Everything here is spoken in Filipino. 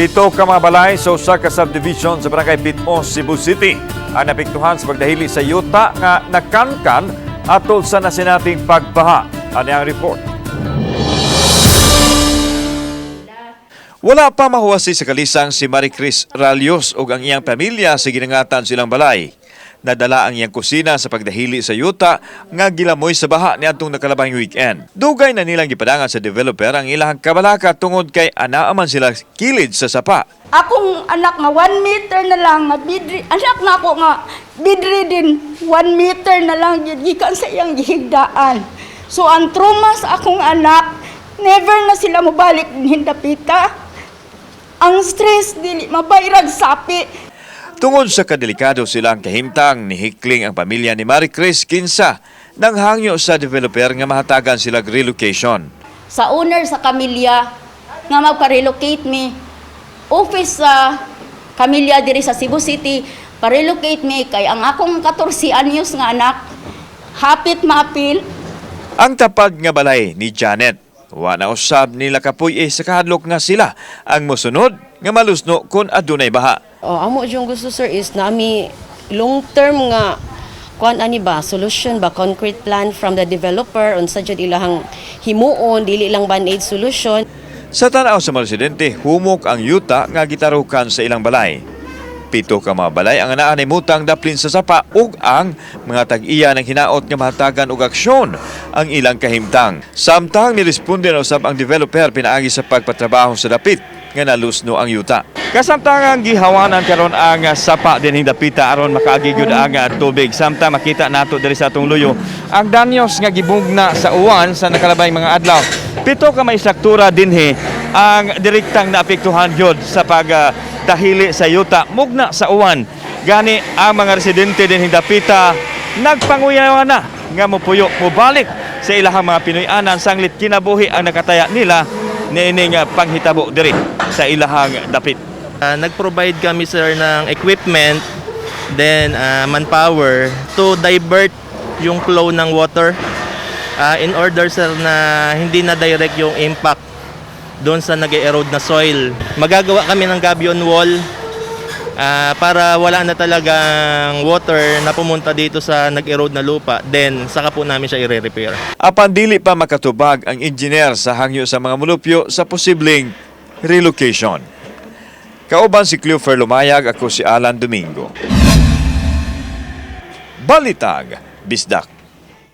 Pito ka mga balay sa usa ka subdivision sa Barangay Pitmos, Cebu City ang napiktuhan sa pagdahili sa yuta nga nakankan atol sa nasinating pagbaha. Ano ang report? Wala pa mahuwasi sa kalisang si Maricris Ralios ug ang iyang pamilya sa ginangatan silang balay. Nadala ang iyang kusina sa pagdahili sa yuta nga gilamoy sa baha niadtong nakalabahing weekend. Dugay na nilang gipadangan sa developer ang ilang kabalaka tungod kay anaaman sila kilid sa sapa. Akong anak nga 1 meter na lang nga anak na ako nga bedridden 1 meter na lang yun gikan sa iyang gihigdaan. So ang trauma sa akong anak, never na sila mobalik din hindapita. Ang stress dili mabayrag sapi. Tungod sa kadelikado silang kahimtang, nihikling ang pamilya ni Maricris kinsa nang hangyo sa developer nga mahatagan sila relocation. Sa owner sa kamilya nga magpa-relocate me, office sa kamilya diri sa Cebu City, pa-relocate me kay ang akong 14 anyos nga anak hapit maapil. Ang tapad nga balay ni Janet, wa na usab nila kapuy sa kahadlok nga sila ang mosunod nga malusno kung adunay baha. Amo yung gusto sir is nami long term nga kuan ani ba solution ba concrete plan from the developer unsa jud ilahang himuon dili lang band-aid solution. Sa tanaw sa mga residente, humok ang yuta nga gitarukan sa ilang balay. 7 ka mga balay ang anaan ay mutang daplin sa sapa ug ang mga tag-iya ng hinaot nga mahatagan og aksyon ang ilang kahimtang. Samtang niresponde na usab ang developer pinaagi sa pagpatrabaho sa dapit nga nalusno ang yuta. Kasamtangang gihawanan karon ang sapa dinhing dapita aron makaagi gyud ang tubig. Samtang makita nato diri sa atong luyo ang danyos nga gibugna sa uwan sa nakalabay mga adlaw. 7 ka may struktura dinhi ang direktang naapektuhan gyud sa pagdahili sa yuta mugna sa uwan. Gani ang mga residente dinhing dapita nagpanguyawan na nga mopuyo mobalik sa ilahang mga Pinoy-anan sanglit kinabuhi ang nakataya nila niining panghitabo diri sa ilahang dapit. Nag-provide kami sir ng equipment, then manpower to divert yung flow ng water in order sir na hindi na direct yung impact doon sa nag-erode na soil. Magagawa kami ng gabion wall para wala na talagang water na pumunta dito sa nag-erode na lupa, then saka po namin siya i-repair. Apan dili pa makatubag ang engineer sa hangyo sa mga mulupyo sa posibleng relocation. Kauban si Cleofer Lumayag, ako si Alan Domingo. Balitag, Bisdak.